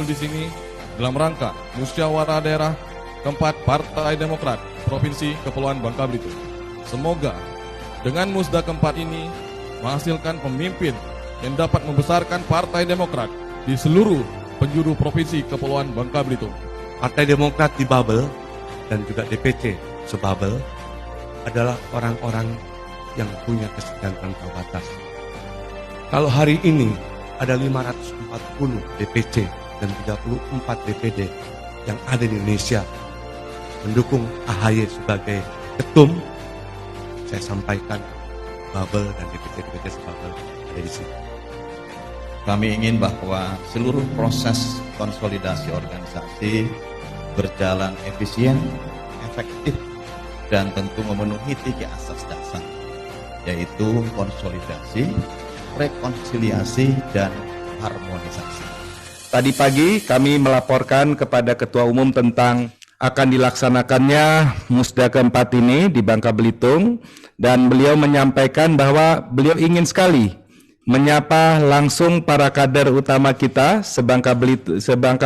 berkumpul di sini dalam rangka musyawarah daerah keempat Partai Demokrat Provinsi Kepulauan Bangka Belitung. Semoga dengan musda keempat ini menghasilkan pemimpin yang dapat membesarkan Partai Demokrat di seluruh penjuru Provinsi Kepulauan Bangka Belitung. Partai Demokrat di Babel dan juga DPC sebabel adalah orang-orang yang punya kesejahteraan terbatas. Kalau hari ini ada 540 DPC dan 34 DPD yang ada di Indonesia mendukung AHY sebagai ketum, saya sampaikan Babel dan DPC sebabel ada di sini. Kami ingin bahwa seluruh proses konsolidasi organisasi berjalan efisien, efektif, dan tentu memenuhi 3 asas dasar, yaitu konsolidasi, rekonsiliasi, dan harmonisasi. Tadi pagi kami melaporkan kepada Ketua Umum tentang akan dilaksanakannya musda keempat ini di Bangka Belitung, dan beliau menyampaikan bahwa beliau ingin sekali menyapa langsung para kader utama kita sebangka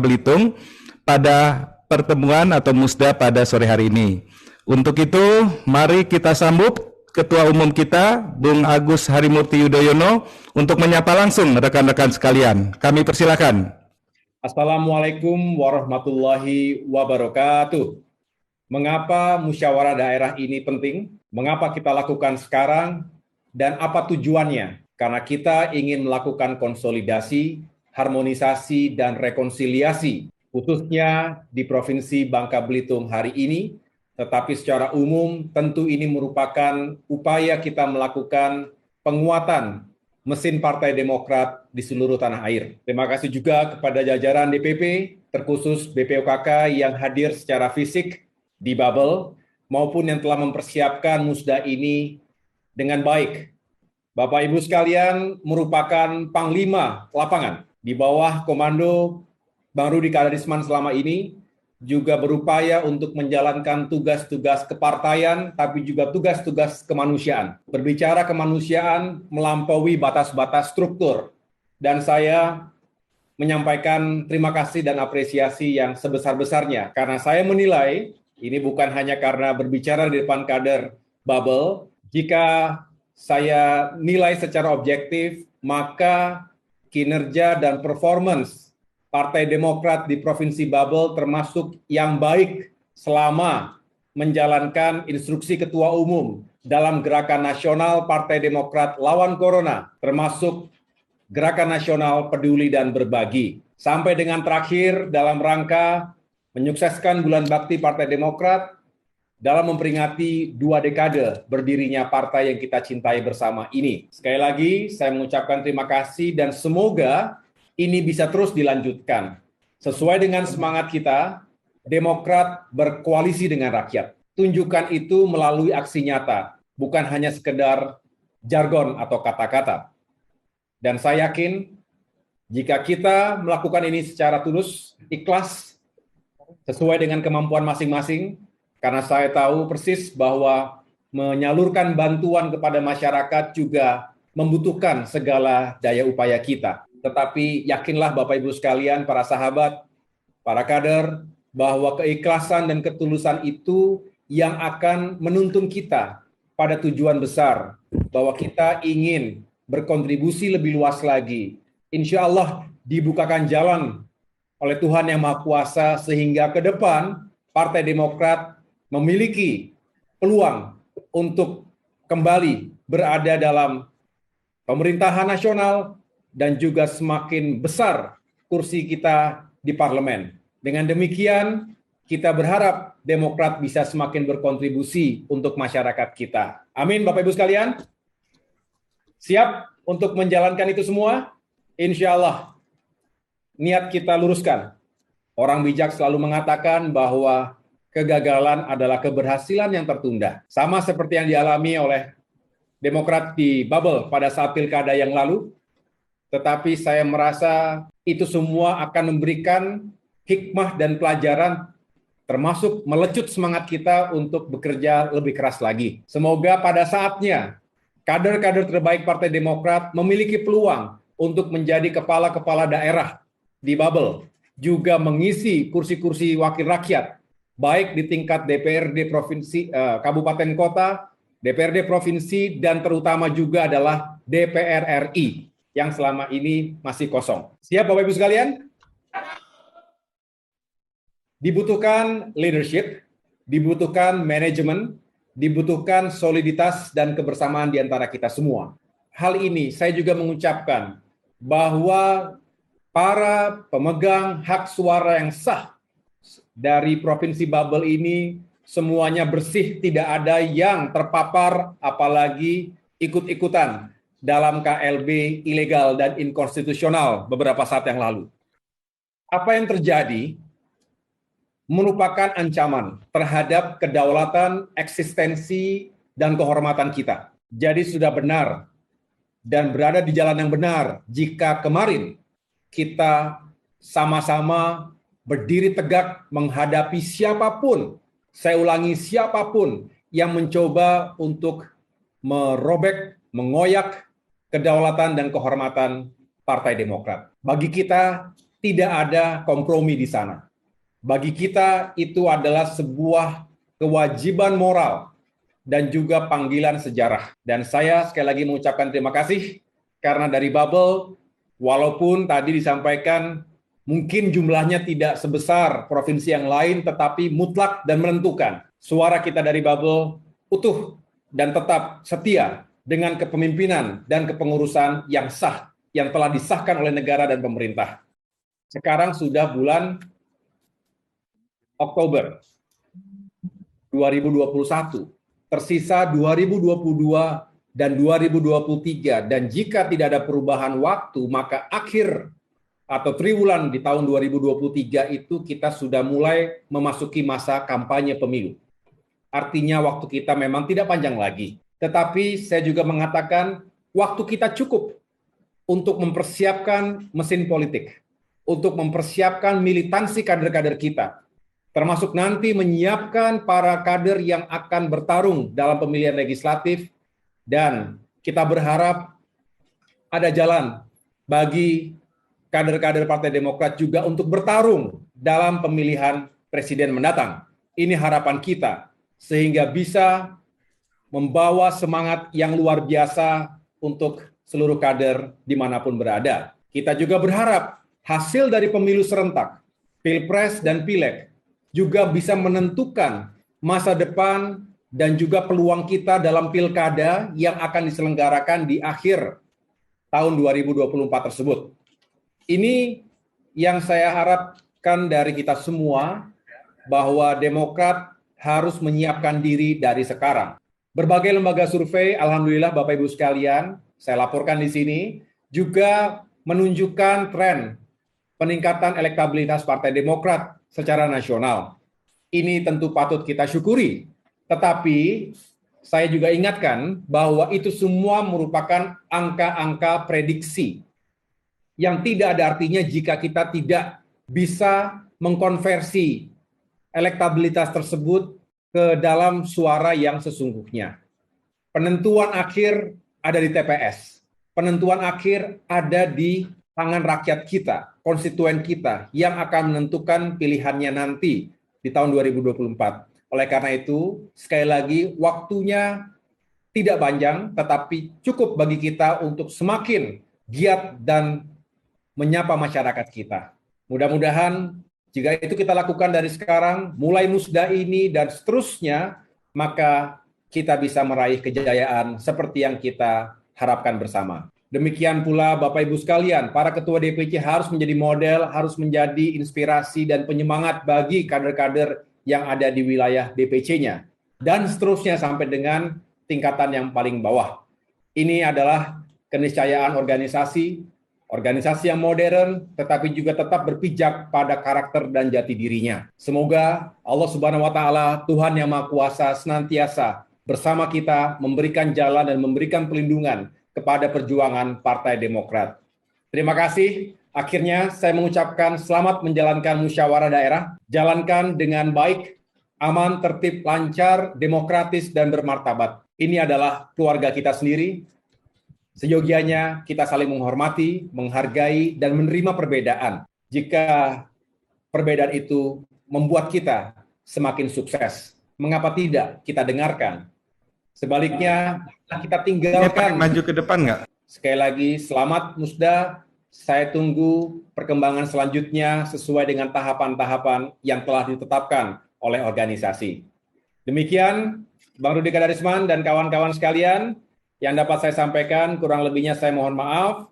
Belitung pada pertemuan atau musda pada sore hari ini. Untuk itu, mari kita sambut Ketua Umum kita, Bung Agus Harimurti Yudhoyono, untuk menyapa langsung rekan-rekan sekalian. Kami persilakan. Assalamualaikum warahmatullahi wabarakatuh. Mengapa musyawarah daerah ini penting? Mengapa kita lakukan sekarang? Dan apa tujuannya? Karena kita ingin melakukan konsolidasi, harmonisasi, dan rekonsiliasi, khususnya di Provinsi Bangka Belitung hari ini, tetapi secara umum tentu ini merupakan upaya kita melakukan penguatan mesin Partai Demokrat di seluruh tanah air. Terima kasih juga kepada jajaran DPP, terkhusus BPOKK yang hadir secara fisik di Babel, maupun yang telah mempersiapkan musda ini dengan baik. Bapak Ibu sekalian, merupakan Panglima Lapangan di bawah komando Bang Rudi Karisman selama ini, juga berupaya untuk menjalankan tugas-tugas kepartaian, tapi juga tugas-tugas kemanusiaan. Berbicara kemanusiaan melampaui batas-batas struktur. Dan saya menyampaikan terima kasih dan apresiasi yang sebesar-besarnya. Karena saya menilai, ini bukan hanya karena berbicara di depan kader Babel, jika saya nilai secara objektif, maka kinerja dan performance Partai Demokrat di Provinsi Babel termasuk yang baik selama menjalankan instruksi Ketua Umum dalam Gerakan Nasional Partai Demokrat Lawan Corona, termasuk Gerakan Nasional Peduli dan Berbagi. Sampai dengan terakhir dalam rangka menyukseskan Bulan Bakti Partai Demokrat dalam memperingati 2 dekade berdirinya partai yang kita cintai bersama ini. Sekali lagi, saya mengucapkan terima kasih dan semoga ini bisa terus dilanjutkan. Sesuai dengan semangat kita, Demokrat berkoalisi dengan rakyat. Tunjukkan itu melalui aksi nyata, bukan hanya sekedar jargon atau kata-kata. Dan saya yakin, jika kita melakukan ini secara tulus, ikhlas, sesuai dengan kemampuan masing-masing, karena saya tahu persis bahwa menyalurkan bantuan kepada masyarakat juga membutuhkan segala daya upaya kita. Tetapi yakinlah Bapak Ibu sekalian, para sahabat, para kader, bahwa keikhlasan dan ketulusan itu yang akan menuntun kita pada tujuan besar, bahwa kita ingin berkontribusi lebih luas lagi. Insya Allah dibukakan jalan oleh Tuhan Yang Maha Kuasa sehingga ke depan Partai Demokrat memiliki peluang untuk kembali berada dalam pemerintahan nasional dan juga semakin besar kursi kita di parlemen. Dengan demikian, kita berharap Demokrat bisa semakin berkontribusi untuk masyarakat kita. Amin, Bapak Ibu sekalian. Siap untuk menjalankan itu semua? Insya Allah, niat kita luruskan. Orang bijak selalu mengatakan bahwa kegagalan adalah keberhasilan yang tertunda. Sama seperti yang dialami oleh Demokrat di Babel pada saat pilkada yang lalu. Tetapi saya merasa itu semua akan memberikan hikmah dan pelajaran, termasuk melecut semangat kita untuk bekerja lebih keras lagi. Semoga pada saatnya kader-kader terbaik Partai Demokrat memiliki peluang untuk menjadi kepala-kepala daerah di Babel. juga mengisi kursi-kursi wakil rakyat, baik di tingkat DPRD provinsi, kabupaten kota, DPRD provinsi, dan terutama juga adalah DPR RI yang selama ini masih kosong. Siap Bapak Ibu sekalian? Dibutuhkan leadership, dibutuhkan manajemen, dibutuhkan soliditas dan kebersamaan di antara kita semua. Hal ini saya juga mengucapkan bahwa para pemegang hak suara yang sah dari Provinsi Babel ini semuanya bersih, tidak ada yang terpapar apalagi ikut-ikutan dalam KLB ilegal dan inkonstitusional beberapa saat yang lalu. Apa yang terjadi merupakan ancaman terhadap kedaulatan, eksistensi, dan kehormatan kita. Jadi sudah benar dan berada di jalan yang benar jika kemarin kita sama-sama berdiri tegak menghadapi siapapun, saya ulangi siapapun yang mencoba untuk merobek, mengoyak kedaulatan dan kehormatan Partai Demokrat. Bagi kita tidak ada kompromi di sana. Bagi kita itu adalah sebuah kewajiban moral dan juga panggilan sejarah. Dan saya sekali lagi mengucapkan terima kasih karena dari Babel, walaupun tadi disampaikan mungkin jumlahnya tidak sebesar provinsi yang lain, tetapi mutlak dan menentukan. Suara kita dari Babel utuh dan tetap setia dengan kepemimpinan dan kepengurusan yang sah, yang telah disahkan oleh negara dan pemerintah. Sekarang sudah bulan Oktober 2021, tersisa 2022 dan 2023, dan jika tidak ada perubahan waktu, maka akhir atau triwulan di tahun 2023 itu kita sudah mulai memasuki masa kampanye pemilu. Artinya waktu kita memang tidak panjang lagi. Tetapi saya juga mengatakan waktu kita cukup untuk mempersiapkan mesin politik, untuk mempersiapkan militansi kader-kader kita, termasuk nanti menyiapkan para kader yang akan bertarung dalam pemilihan legislatif, dan kita berharap ada jalan bagi kader-kader Partai Demokrat juga untuk bertarung dalam pemilihan presiden mendatang. Ini harapan kita, sehingga bisa membawa semangat yang luar biasa untuk seluruh kader dimanapun berada. Kita juga berharap hasil dari pemilu serentak, Pilpres dan Pileg, juga bisa menentukan masa depan dan juga peluang kita dalam pilkada yang akan diselenggarakan di akhir tahun 2024 tersebut. Ini yang saya harapkan dari kita semua, bahwa Demokrat harus menyiapkan diri dari sekarang. Berbagai lembaga survei, alhamdulillah Bapak Ibu sekalian, saya laporkan di sini, juga menunjukkan tren peningkatan elektabilitas Partai Demokrat secara nasional. Ini tentu patut kita syukuri. Tetapi saya juga ingatkan bahwa itu semua merupakan angka-angka prediksi yang tidak ada artinya jika kita tidak bisa mengkonversi elektabilitas tersebut ke dalam suara yang sesungguhnya. Penentuan akhir ada di TPS. Penentuan akhir ada di tangan rakyat kita, konstituen kita, yang akan menentukan pilihannya nanti di tahun 2024. Oleh karena itu, sekali lagi, waktunya tidak panjang, tetapi cukup bagi kita untuk semakin giat dan menyapa masyarakat kita. Mudah-mudahan jika itu kita lakukan dari sekarang, mulai musda ini dan seterusnya, maka kita bisa meraih kejayaan seperti yang kita harapkan bersama. Demikian pula Bapak Ibu sekalian, para ketua DPC harus menjadi model, harus menjadi inspirasi dan penyemangat bagi kader-kader yang ada di wilayah DPC-nya. Dan seterusnya sampai dengan tingkatan yang paling bawah. Ini adalah keniscayaan organisasi yang modern, tetapi juga tetap berpijak pada karakter dan jati dirinya. Semoga Allah Subhanahu wa Ta'ala, Tuhan Yang Maha Kuasa, senantiasa bersama kita, memberikan jalan dan memberikan pelindungan kepada perjuangan Partai Demokrat. Terima kasih. Akhirnya saya mengucapkan selamat menjalankan musyawarah daerah. Jalankan dengan baik, aman, tertib, lancar, demokratis, dan bermartabat. Ini adalah keluarga kita sendiri. Seyogianya kita saling menghormati, menghargai, dan menerima perbedaan. Jika perbedaan itu membuat kita semakin sukses. Mengapa tidak kita dengarkan? Sebaliknya, kita tinggalkan. Maju ke depan nggak? Sekali lagi, selamat Musda. Saya tunggu perkembangan selanjutnya sesuai dengan tahapan-tahapan yang telah ditetapkan oleh organisasi. Demikian, Bang Rudi Kadarisman dan kawan-kawan sekalian, yang dapat saya sampaikan, kurang lebihnya saya mohon maaf.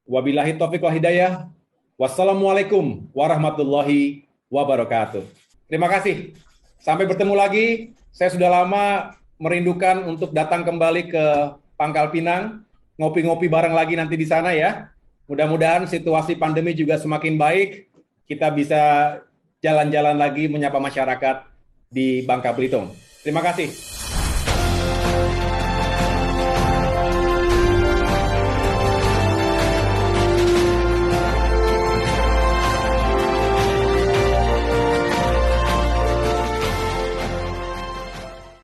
Wabillahi taufiq wal hidayah. Wassalamualaikum warahmatullahi wabarakatuh. Terima kasih. Sampai bertemu lagi. Saya sudah lama merindukan untuk datang kembali ke Pangkal Pinang, ngopi-ngopi bareng lagi nanti di sana ya. Mudah-mudahan situasi pandemi juga semakin baik, kita bisa jalan-jalan lagi menyapa masyarakat di Bangka Belitung. Terima kasih.